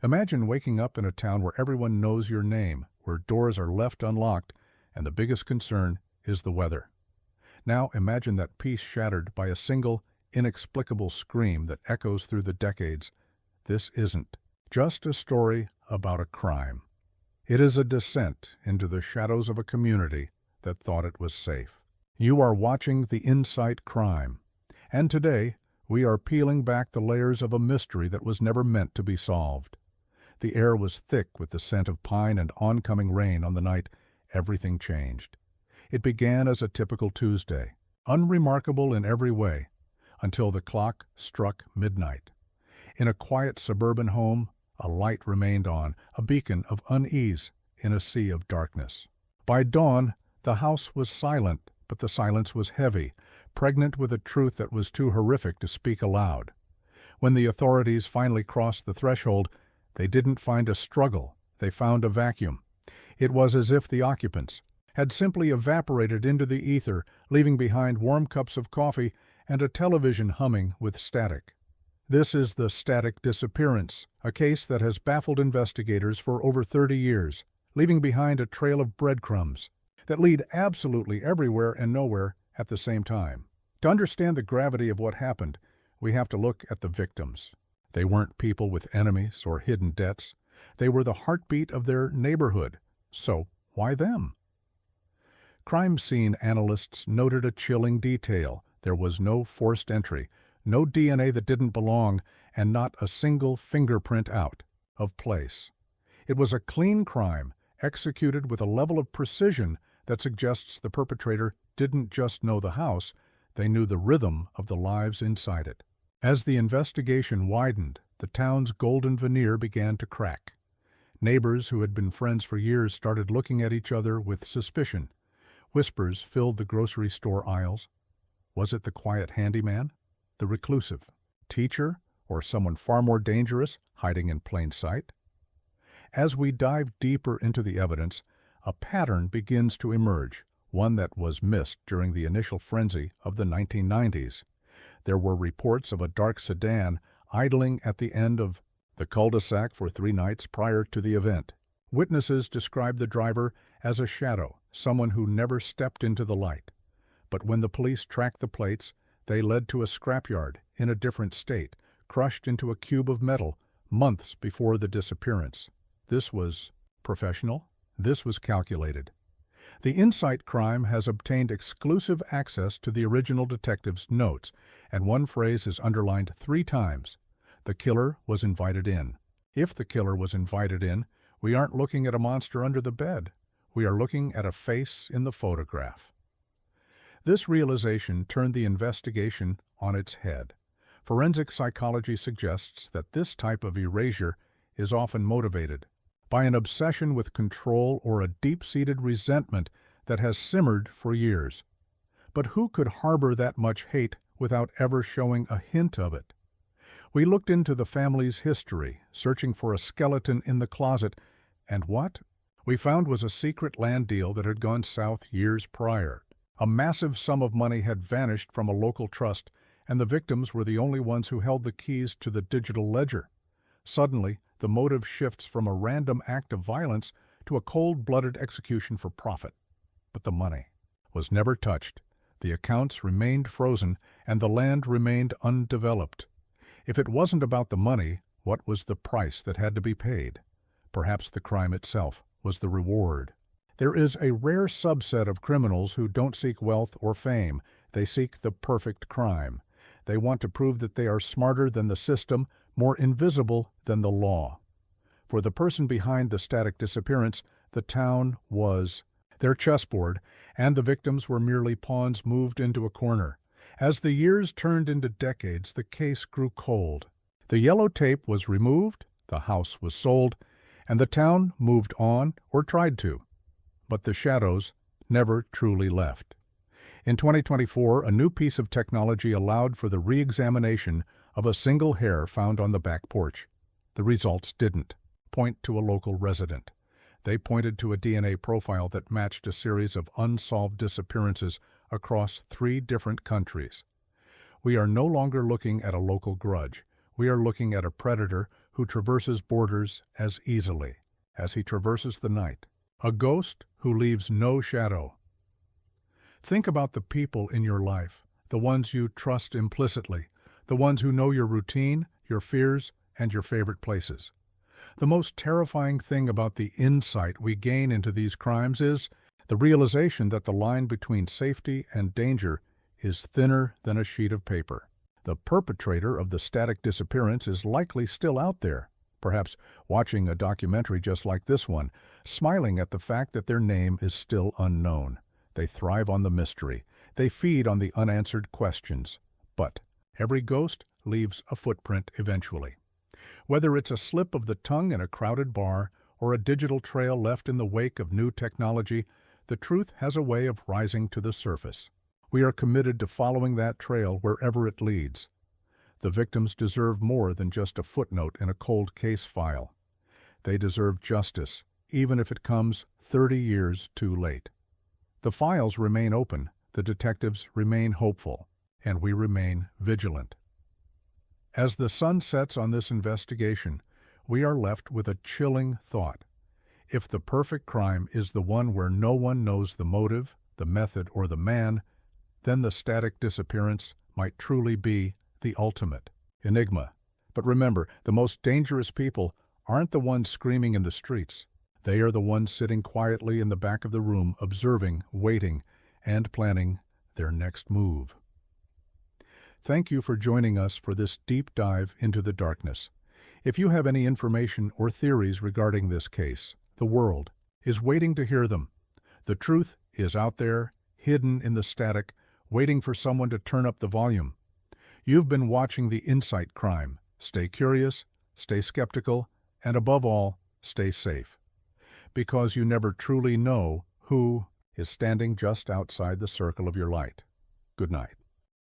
Imagine waking up in a town where everyone knows your name, where doors are left unlocked, and the biggest concern is the weather. Now imagine that peace shattered by a single, inexplicable scream that echoes through the decades. This isn't just a story about a crime. It is a descent into the shadows of a community that thought it was safe. You are watching The Inside Crime, and today we are peeling back the layers of a mystery that was never meant to be solved. The air was thick with the scent of pine and oncoming rain on the night everything changed. It began as a typical Tuesday, unremarkable in every way, until the clock struck midnight. In a quiet suburban home, a light remained on, a beacon of unease in a sea of darkness. By dawn, the house was silent, but the silence was heavy, pregnant with a truth that was too horrific to speak aloud. When the authorities finally crossed the threshold, they didn't find a struggle, they found a vacuum. It was as if the occupants had simply evaporated into the ether, leaving behind warm cups of coffee and a television humming with static. This is the static disappearance, a case that has baffled investigators for over 30 years, leaving behind a trail of breadcrumbs that lead absolutely everywhere and nowhere at the same time. To understand the gravity of what happened, we have to look at the victims. They weren't people with enemies or hidden debts. They were the heartbeat of their neighborhood. So, why them? Crime scene analysts noted a chilling detail. There was no forced entry, no DNA that didn't belong, and not a single fingerprint out of place. It was a clean crime, executed with a level of precision that suggests the perpetrator didn't just know the house, they knew the rhythm of the lives inside it. As the investigation widened, the town's golden veneer began to crack. Neighbors who had been friends for years started looking at each other with suspicion. Whispers filled the grocery store aisles. Was it the quiet handyman, the reclusive teacher, or someone far more dangerous hiding in plain sight? As we dive deeper into the evidence, a pattern begins to emerge, one that was missed during the initial frenzy of the 1990s. There were reports of a dark sedan idling at the end of the cul-de-sac for 3 nights prior to the event. Witnesses described the driver as a shadow, someone who never stepped into the light. But when the police tracked the plates, they led to a scrapyard in a different state, crushed into a cube of metal months before the disappearance. This was professional. This was calculated. The Inside Crime has obtained exclusive access to the original detective's notes, and one phrase is underlined 3 times. The killer was invited in. If the killer was invited in, we aren't looking at a monster under the bed. We are looking at a face in the photograph. This realization turned the investigation on its head. Forensic psychology suggests that this type of erasure is often motivated by an obsession with control or a deep-seated resentment that has simmered for years. But who could harbor that much hate without ever showing a hint of it? We looked into the family's history, searching for a skeleton in the closet, and what we found was a secret land deal that had gone south years prior. A massive sum of money had vanished from a local trust, and the victims were the only ones who held the keys to the digital ledger. Suddenly, the motive shifts from a random act of violence to a cold-blooded execution for profit. But the money was never touched. The accounts remained frozen, and the land remained undeveloped. If it wasn't about the money, what was the price that had to be paid? Perhaps the crime itself was the reward. There is a rare subset of criminals who don't seek wealth or fame. They seek the perfect crime. They want to prove that they are smarter than the system, more invisible than the law. For the person behind the static disappearance, the town was their chessboard, and the victims were merely pawns moved into a corner. As the years turned into decades, the case grew cold. The yellow tape was removed, the house was sold, and the town moved on, or tried to. But the shadows never truly left. In 2024, a new piece of technology allowed for the re-examination of a single hair found on the back porch. The results didn't point to a local resident. They pointed to a DNA profile that matched a series of unsolved disappearances across 3 different countries. We are no longer looking at a local grudge. We are looking at a predator who traverses borders as easily as he traverses the night. A ghost who leaves no shadow. Think about the people in your life, the ones you trust implicitly, the ones who know your routine, your fears, and your favorite places. The most terrifying thing about the insight we gain into these crimes is the realization that the line between safety and danger is thinner than a sheet of paper. The perpetrator of the static disappearance is likely still out there, perhaps watching a documentary just like this one, smiling at the fact that their name is still unknown. They thrive on the mystery. They feed on the unanswered questions. But every ghost leaves a footprint eventually. Whether it's a slip of the tongue in a crowded bar or a digital trail left in the wake of new technology, the truth has a way of rising to the surface. We are committed to following that trail wherever it leads. The victims deserve more than just a footnote in a cold case file. They deserve justice, even if it comes 30 years too late. The files remain open, the detectives remain hopeful, and we remain vigilant. As the sun sets on this investigation, we are left with a chilling thought. If the perfect crime is the one where no one knows the motive, the method, or the man, then the static disappearance might truly be the ultimate enigma. But remember, the most dangerous people aren't the ones screaming in the streets. They are the ones sitting quietly in the back of the room, observing, waiting, and planning their next move. Thank you for joining us for this deep dive into the darkness. If you have any information or theories regarding this case, the world is waiting to hear them. The truth is out there, hidden in the static, waiting for someone to turn up the volume. You've been watching The Insight Crime. Stay curious, stay skeptical, and above all, stay safe. Because you never truly know who is standing just outside the circle of your light. Good night.